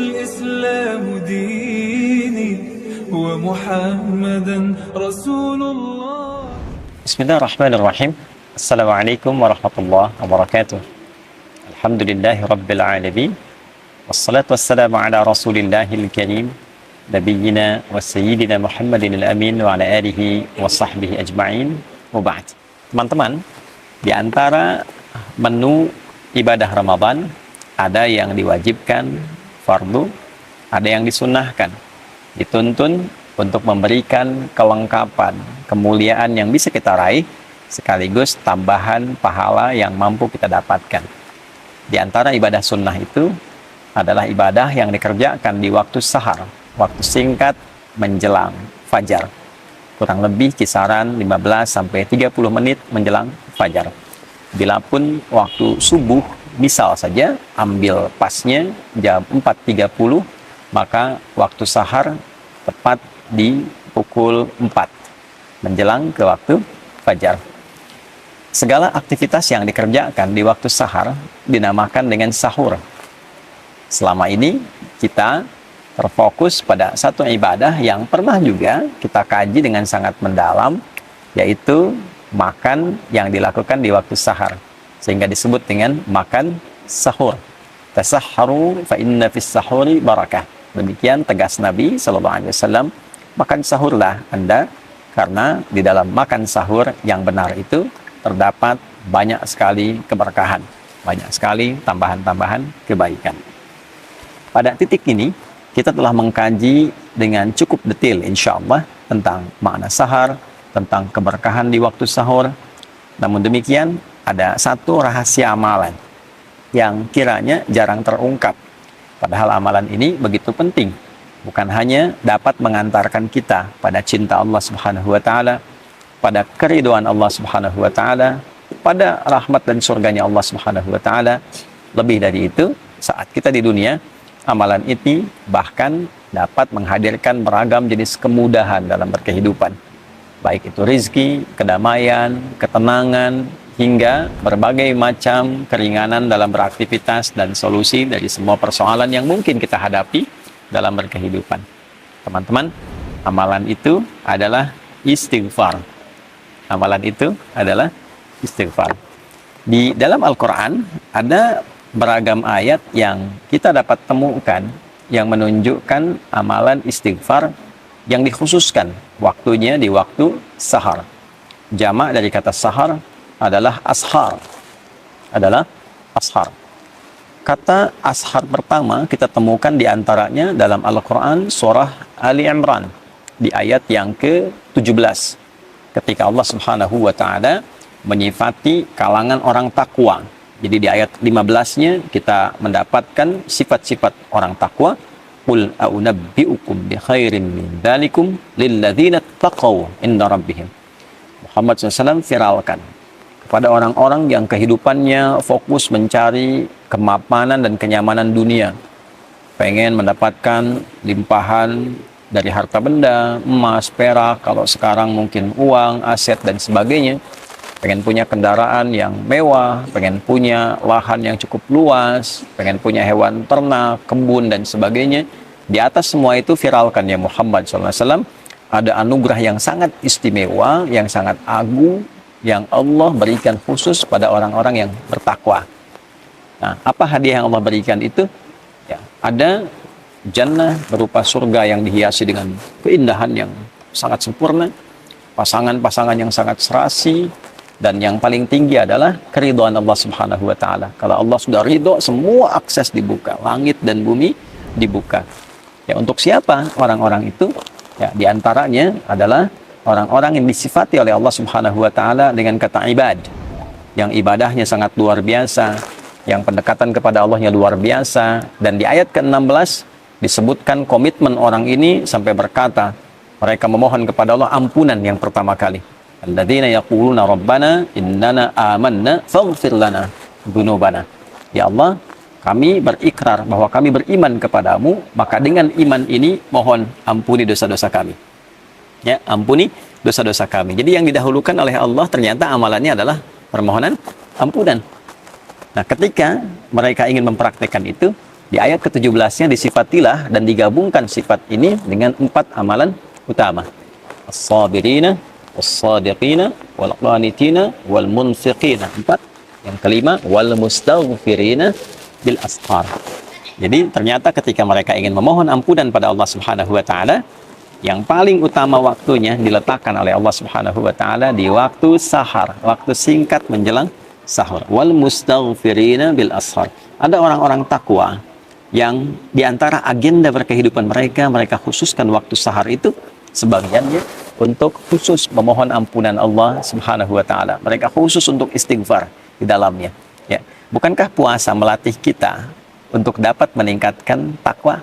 الإسلام ديني ومحمدا رسول الله. بسم الله الرحمن الرحيم. السلام عليكم ورحمة الله وبركاته. الحمد لله رب العالمين، والصلاة والسلام على رسول الله الكريم نبينا وسيدنا محمد الأمين وعلى آله وصحبه أجمعين وبعد. Teman-teman, di antara menu ibadah Ramadan ada yang diwajibkan fardu, ada yang disunnahkan, dituntun untuk memberikan kelengkapan, kemuliaan yang bisa kita raih, sekaligus tambahan pahala yang mampu kita dapatkan. Di antara ibadah sunnah itu adalah ibadah yang dikerjakan di waktu sahar, waktu singkat menjelang fajar. Kurang lebih kisaran 15-30 menit menjelang fajar. Bilapun waktu subuh, misal saja ambil pasnya jam 4.30, maka waktu sahar tepat di pukul 4 menjelang ke waktu fajar. Segala aktivitas yang dikerjakan di waktu sahar dinamakan dengan sahur. Selama ini kita terfokus pada satu ibadah yang pernah juga kita kaji dengan sangat mendalam, yaitu makan yang dilakukan di waktu sahar, sehingga disebut dengan makan sahur. Tasahharu fa inna fis sahuri barakah. Demikian tegas Nabi SAW, makan sahurlah Anda, karena di dalam makan sahur yang benar itu terdapat banyak sekali keberkahan, banyak sekali tambahan-tambahan kebaikan. Pada titik ini, kita telah mengkaji dengan cukup detail insya Allah tentang makna sahar, tentang keberkahan di waktu sahur. Namun demikian, ada satu rahasia amalan yang kiranya jarang terungkap. Padahal amalan ini begitu penting. Bukan hanya dapat mengantarkan kita pada cinta Allah Subhanahu wa Ta'ala, pada keridhaan Allah Subhanahu wa Ta'ala, pada rahmat dan surganya Allah Subhanahu wa Ta'ala. Lebih dari itu, saat kita di dunia, amalan ini bahkan dapat menghadirkan beragam jenis kemudahan dalam berkehidupan. Baik itu rizki, kedamaian, ketenangan, hingga berbagai macam keringanan dalam beraktivitas dan solusi dari semua persoalan yang mungkin kita hadapi dalam berkehidupan. Teman-teman, amalan itu adalah istighfar. Amalan itu adalah istighfar. Di dalam Al-Quran ada beragam ayat yang kita dapat temukan yang menunjukkan amalan istighfar yang dikhususkan waktunya di waktu sahar. Jamak dari kata sahar adalah ashar. Kata ashar pertama kita temukan di antaranya dalam Al-Quran surah Ali Imran di ayat yang ke-17, ketika Allah Subhanahu wa Ta'ala menyifati kalangan orang takwa. Jadi di ayat 15-nya kita mendapatkan sifat-sifat orang takwa. Qul a'unabbi'ukum bi khairin min dzalikum lilladzina taqaw inda rabbihim. Muhammad SAW viralkan kepada orang-orang yang kehidupannya fokus mencari kemapanan dan kenyamanan dunia, pengen mendapatkan limpahan dari harta benda, emas, perak, kalau sekarang mungkin uang, aset dan sebagainya, pengen punya kendaraan yang mewah, pengen punya lahan yang cukup luas, pengen punya hewan ternak, kebun dan sebagainya. Di atas semua itu viralkan ya Muhammad SAW, ada anugerah yang sangat istimewa, yang sangat agung, yang Allah berikan khusus pada orang-orang yang bertakwa. Nah, apa hadiah yang Allah berikan itu? Ya, ada jannah berupa surga yang dihiasi dengan keindahan yang sangat sempurna, pasangan-pasangan yang sangat serasi, dan yang paling tinggi adalah keridhaan Allah Subhanahu wa Ta'ala. Kalau Allah sudah ridho, semua akses dibuka, langit dan bumi dibuka. Ya, untuk siapa orang-orang itu? Ya, di antaranya adalah orang-orang yang disifati oleh Allah Subhanahu wa Ta'ala dengan kata ibad, yang ibadahnya sangat luar biasa, yang pendekatan kepada Allahnya luar biasa. Dan di ayat ke-16 disebutkan komitmen orang ini sampai berkata, mereka memohon kepada Allah ampunan yang pertama kali. Alladzina yaquluna rabbana innana amanna faghfir lana dzunubana. Ya Allah, kami berikrar bahwa kami beriman kepadamu, maka dengan iman ini mohon ampuni dosa-dosa kami. Ya, ampuni dosa-dosa kami. Jadi yang didahulukan oleh Allah ternyata amalannya adalah permohonan ampunan. Nah, ketika mereka ingin mempraktekkan itu, Di ayat ke-17-nya disifatilah dan digabungkan sifat ini dengan 4 amalan utama. As-sabirina, was-sadiqina, wal-qanitina, wal-munfiqina. 4. Yang kelima, wal-mustaghfirina bil ashar. Jadi ternyata ketika mereka ingin memohon ampunan pada Allah Subhanahu wa taala, yang paling utama waktunya diletakkan oleh Allah Subhanahu wa taala di waktu sahar, waktu singkat menjelang sahur. Wal mustaghfirina bil ashar. Ada orang-orang takwa yang diantara agenda berkehidupan mereka, mereka khususkan waktu sahar itu sebagiannya untuk khusus memohon ampunan Allah Subhanahu wa taala. Mereka khusus untuk istighfar di dalamnya. Ya, bukankah puasa melatih kita untuk dapat meningkatkan takwa?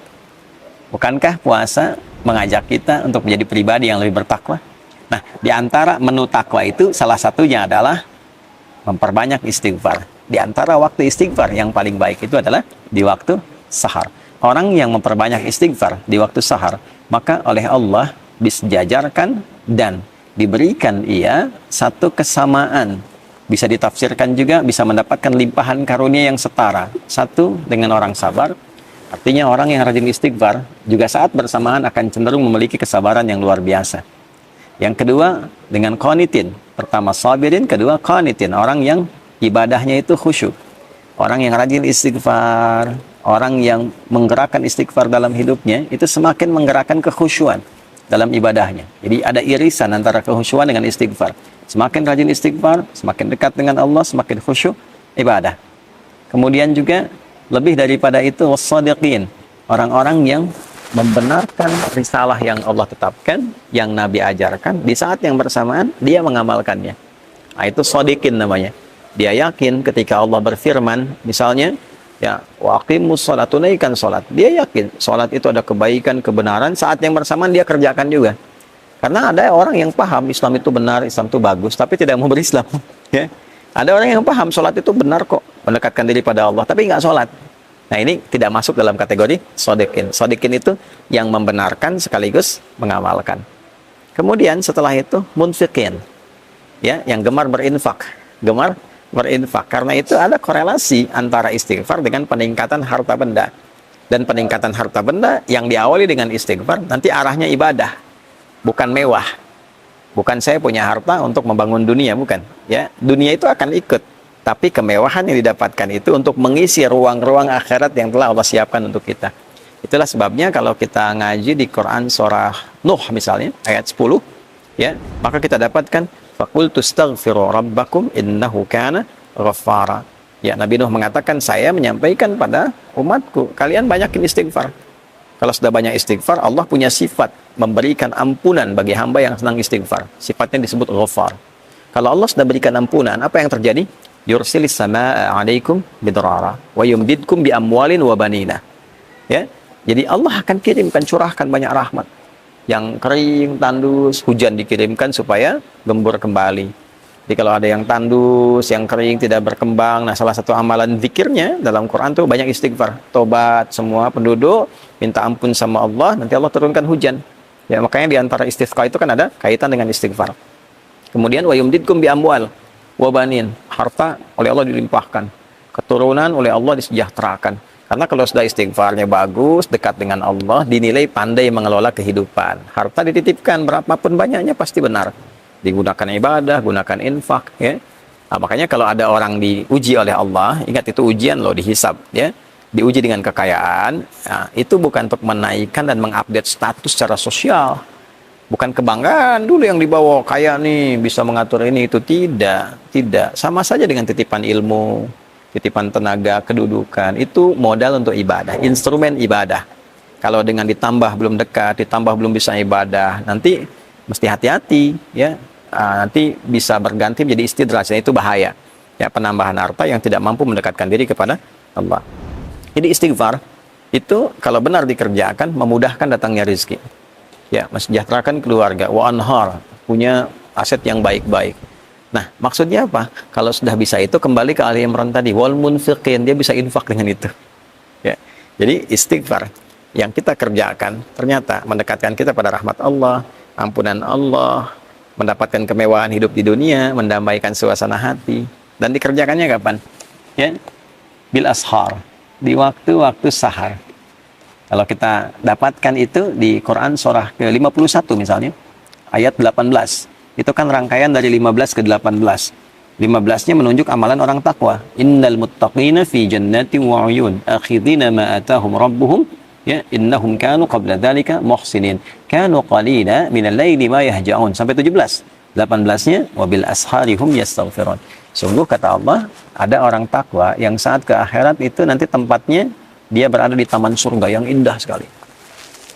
Bukankah puasa mengajak kita untuk menjadi pribadi yang lebih bertakwa? Nah, di antara menu takwa itu salah satunya adalah memperbanyak istighfar. Di antara waktu istighfar yang paling baik itu adalah di waktu sahar. Orang yang memperbanyak istighfar di waktu sahar, maka oleh Allah disejajarkan dan diberikan ia satu kesamaan. Bisa ditafsirkan juga, bisa mendapatkan limpahan karunia yang setara. Satu, dengan orang sabar. Artinya orang yang rajin istighfar juga saat bersamaan akan cenderung memiliki kesabaran yang luar biasa. Yang kedua, dengan qanitin. Pertama sabirin, kedua qanitin. Orang yang ibadahnya itu khusyuk. Orang yang rajin istighfar, orang yang menggerakkan istighfar dalam hidupnya, itu semakin menggerakkan kekhusyuan dalam ibadahnya. Jadi ada irisan antara kekhusyuan dengan istighfar. Semakin rajin istighfar, semakin dekat dengan Allah, semakin khusyuk ibadah. Kemudian juga lebih daripada itu, wassadiqin. Orang-orang yang membenarkan risalah yang Allah tetapkan, yang Nabi ajarkan, di saat yang bersamaan dia mengamalkannya. Nah, itu shadiqin namanya. Dia yakin ketika Allah berfirman, misalnya, ya, waqimus sholat, tunaikan sholat. Dia yakin sholat itu ada kebaikan, kebenaran, saat yang bersamaan dia kerjakan juga. Karena ada orang yang paham Islam itu benar, Islam itu bagus, tapi tidak mau berislam. Ya. Ada orang yang paham sholat itu benar kok, mendekatkan diri pada Allah, tapi nggak sholat. Nah, ini tidak masuk dalam kategori shadiqin. Shadiqin itu yang membenarkan sekaligus mengamalkan. Kemudian setelah itu munfiqin, ya, yang gemar berinfak, gemar berinfak. Karena itu ada korelasi antara istighfar dengan peningkatan harta benda. Dan peningkatan harta benda yang diawali dengan istighfar nanti arahnya ibadah, bukan mewah. Bukan saya punya harta untuk membangun dunia, bukan. Ya, dunia itu akan ikut, tapi kemewahan yang didapatkan itu untuk mengisi ruang-ruang akhirat yang telah Allah siapkan untuk kita. Itulah sebabnya kalau kita ngaji di Quran surah Nuh misalnya ayat 10, ya, maka kita dapatkan faqultu astaghfiru rabbakum innahu kana ghaffara. Ya, Nabi Nuh mengatakan, saya menyampaikan pada umatku, kalian banyakin istighfar. Kalau sudah banyak istighfar, Allah punya sifat memberikan ampunan bagi hamba yang senang istighfar. Sifatnya disebut Ghaffar. Kalau Allah sudah berikan ampunan, apa yang terjadi? Yursilis samaa'a 'alaikum bidrara wa yumdidkum bi amwalin wa banina. Ya. Jadi Allah akan kirimkan, curahkan banyak rahmat. Yang kering, tandus, hujan dikirimkan supaya gembur kembali. Jadi kalau ada yang tandus, yang kering, tidak berkembang, nah salah satu amalan zikirnya dalam Quran tuh banyak istighfar. Tobat semua penduduk, minta ampun sama Allah, nanti Allah turunkan hujan. Ya, makanya di antara istisqa itu kan ada kaitan dengan istighfar. Kemudian wa yumdidkum bi amwal wa banin, harta oleh Allah dilimpahkan, keturunan oleh Allah disejahterakan. Karena kalau sudah istighfarnya bagus, dekat dengan Allah, dinilai pandai mengelola kehidupan. Harta dititipkan, berapapun banyaknya pasti benar. Digunakan ibadah, gunakan infak. Ya. Nah, makanya kalau ada orang diuji oleh Allah, ingat itu ujian loh, dihisab. Ya. Diuji dengan kekayaan, nah, itu bukan untuk menaikkan dan mengupdate status secara sosial. Bukan kebanggaan dulu yang dibawa, kaya nih, bisa mengatur ini, itu. Tidak. Sama saja dengan titipan ilmu, titipan tenaga, kedudukan, itu modal untuk ibadah, instrumen ibadah. Kalau dengan ditambah belum dekat, ditambah belum bisa ibadah, nanti mesti hati-hati, ya. Nanti bisa berganti menjadi istidraj, itu bahaya. Ya, penambahan harta yang tidak mampu mendekatkan diri kepada Allah. Jadi istighfar itu kalau benar dikerjakan memudahkan datangnya rezeki. Ya, mensejahterakan keluarga, wa anhar, punya aset yang baik-baik. Nah, maksudnya apa? Kalau sudah bisa itu, kembali ke Ali Imran tadi, wal munfiqin, dia bisa infak dengan itu. Ya. Jadi istighfar yang kita kerjakan ternyata mendekatkan kita pada rahmat Allah, ampunan Allah, mendapatkan kemewahan hidup di dunia, mendamaikan suasana hati. Dan dikerjakannya kapan? Ya, bil ashar. di waktu-waktu sahar. Kalau kita dapatkan itu di Quran surah ke-51 misalnya, ayat 18. Itu kan rangkaian dari 15 ke 18. 15-nya menunjuk amalan orang takwa. Innal muttaqina fi jannatin wa 'uyun, akhidina ma atahum rabbuhum, ya innahum kanu qabla dzalika muhsinin. Kanu qalila minal laili ma yahja'un sampai 17. 18-nya wabil asharihum yastaghfirun. Sungguh kata Allah, ada orang takwa yang saat ke akhirat itu nanti tempatnya dia berada di taman surga yang indah sekali.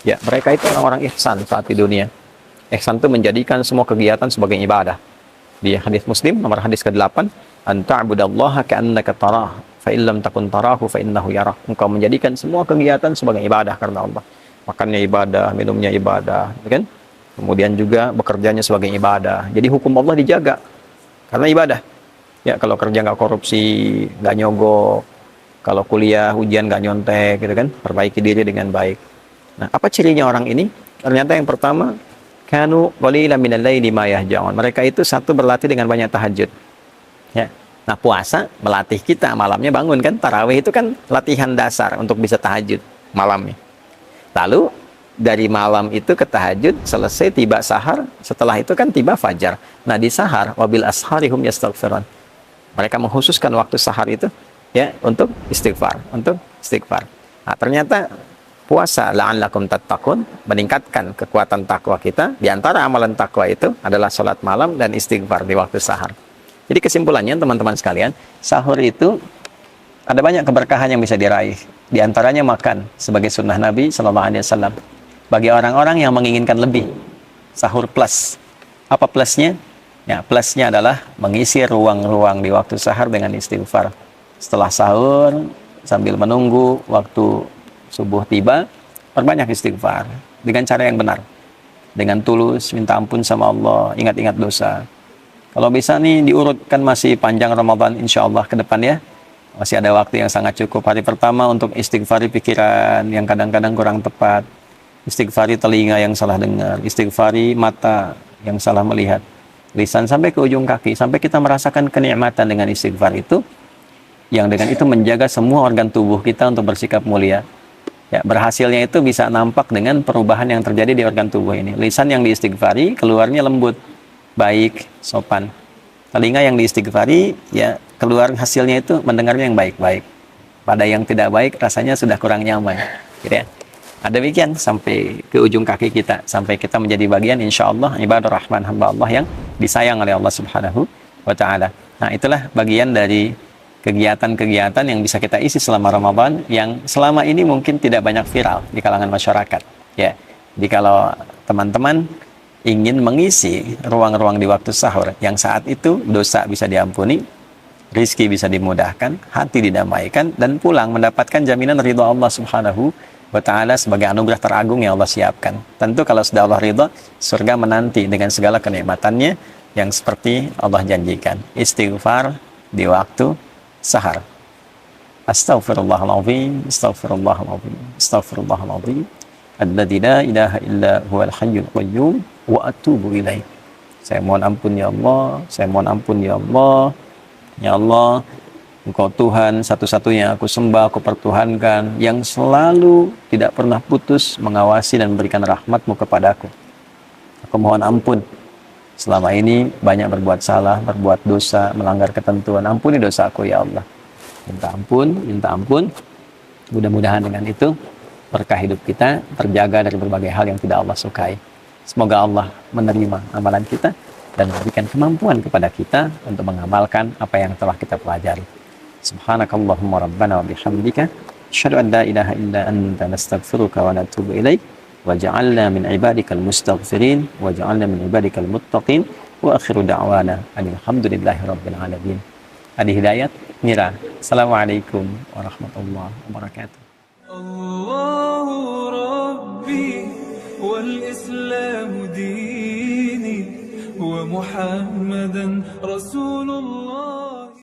Ya, mereka itu orang-orang ihsan saat di dunia. Ihsan itu menjadikan semua kegiatan sebagai ibadah. Di hadis Muslim nomor hadis ke-8, "Anta'budallaha ka'annaka tarah, fa in lam takun tarahu fa innahu yarah." Engkau menjadikan semua kegiatan sebagai ibadah karena Allah. Makannya ibadah, minumnya ibadah, kan? Kemudian juga bekerjanya sebagai ibadah. Jadi hukum Allah dijaga karena ibadah. Ya, kalau kerja nggak korupsi, nggak nyogok, kalau kuliah, ujian nggak nyontek, gitu kan? Perbaiki diri dengan baik. Nah, apa cirinya orang ini? Ternyata yang pertama, kanu qalilan minal laili ma yahja'un. Mereka itu satu berlatih dengan banyak tahajud. Ya. Nah, puasa melatih kita malamnya bangun kan? Tarawih itu kan latihan dasar untuk bisa tahajud malamnya. Lalu dari malam itu ke tahajud, selesai tiba sahar, setelah itu kan tiba fajar. Nah, di sahar wabil asharihum yastaghfirun. Mereka mengkhususkan waktu sahar itu ya untuk istighfar. Nah, ternyata puasa la'allakum tattaqun meningkatkan kekuatan takwa kita. Di antara amalan takwa itu adalah sholat malam dan istighfar di waktu sahar. Jadi kesimpulannya teman-teman sekalian, sahur itu ada banyak keberkahan yang bisa diraih. Di antaranya makan sebagai sunnah Nabi SAW. Bagi orang-orang yang menginginkan lebih, sahur plus. Apa plusnya? Ya, plusnya adalah mengisi ruang-ruang di waktu sahur dengan istighfar. Setelah sahur, sambil menunggu waktu subuh tiba, perbanyak istighfar dengan cara yang benar. Dengan tulus, minta ampun sama Allah, ingat-ingat dosa. Kalau bisa nih diurutkan masih panjang Ramadan insya Allah ke depan ya. Masih ada waktu yang sangat cukup. Hari pertama untuk istighfari pikiran yang kadang-kadang kurang tepat. Istighfari telinga yang salah dengar. Istighfari mata yang salah melihat. Lisan sampai ke ujung kaki. Sampai kita merasakan kenikmatan dengan istighfar itu. Yang dengan itu menjaga semua organ tubuh kita untuk bersikap mulia. Ya, berhasilnya itu bisa nampak dengan perubahan yang terjadi di organ tubuh ini. Lisan yang diistighfari, keluarnya lembut, baik, sopan. Telinga yang diistighfari, ya keluar hasilnya itu mendengarnya yang baik-baik. Pada yang tidak baik, rasanya sudah kurang nyaman. Gitu ya. Ada demikian sampai ke ujung kaki kita, sampai kita menjadi bagian insya Allah ibadah rahman hamba Allah yang disayang oleh Allah Subhanahu wa Ta'ala. Nah, itulah bagian dari kegiatan-kegiatan yang bisa kita isi selama Ramadan yang selama ini mungkin tidak banyak viral di kalangan masyarakat. Ya, jadi kalau teman-teman ingin mengisi ruang-ruang di waktu sahur yang saat itu dosa bisa diampuni, rizki bisa dimudahkan, hati didamaikan, dan pulang mendapatkan jaminan ridha Allah Subhanahu wa Ta'ala sebagai anugerah teragung yang Allah siapkan. Tentu kalau sudah Allah ridha, surga menanti dengan segala kenikmatannya yang seperti Allah janjikan. Istighfar di waktu sahar. Astaghfirullahaladzim, astaghfirullahaladzim, astaghfirullahaladzim. Alladzi la ilaha illa huwal hayyul qayyum wa atubu ilaih. Saya mohon ampun ya Allah, saya mohon ampun ya Allah. Ya Allah, Engkau Tuhan satu-satunya aku sembah, aku pertuhankan, yang selalu tidak pernah putus mengawasi dan memberikan rahmat-Mu kepadaku. Aku mohon ampun. Selama ini banyak berbuat salah, berbuat dosa, melanggar ketentuan. Ampuni dosaku ya Allah. Minta ampun, minta ampun. Mudah-mudahan dengan itu berkah hidup kita terjaga dari berbagai hal yang tidak Allah sukai. Semoga Allah menerima amalan kita dan memberikan kemampuan kepada kita untuk mengamalkan apa yang telah kita pelajari. Subhanakallahumma rabbana wa bihamdika asyhadu an la ilaha illa anta nastaghfiruka wa natubu ilaik wa ja'alna min ibadikal mustaghfirin wa ja'alna min ibadikal muttaqin wa akhiru da'wana alhamdulillahi rabbil alamin. Adi Hidayat, Mira. Assalamualaikum warahmatullahi wabarakatuh. Allahu Rabbi wal Islamu dini wa Muhammadan Rasulullah.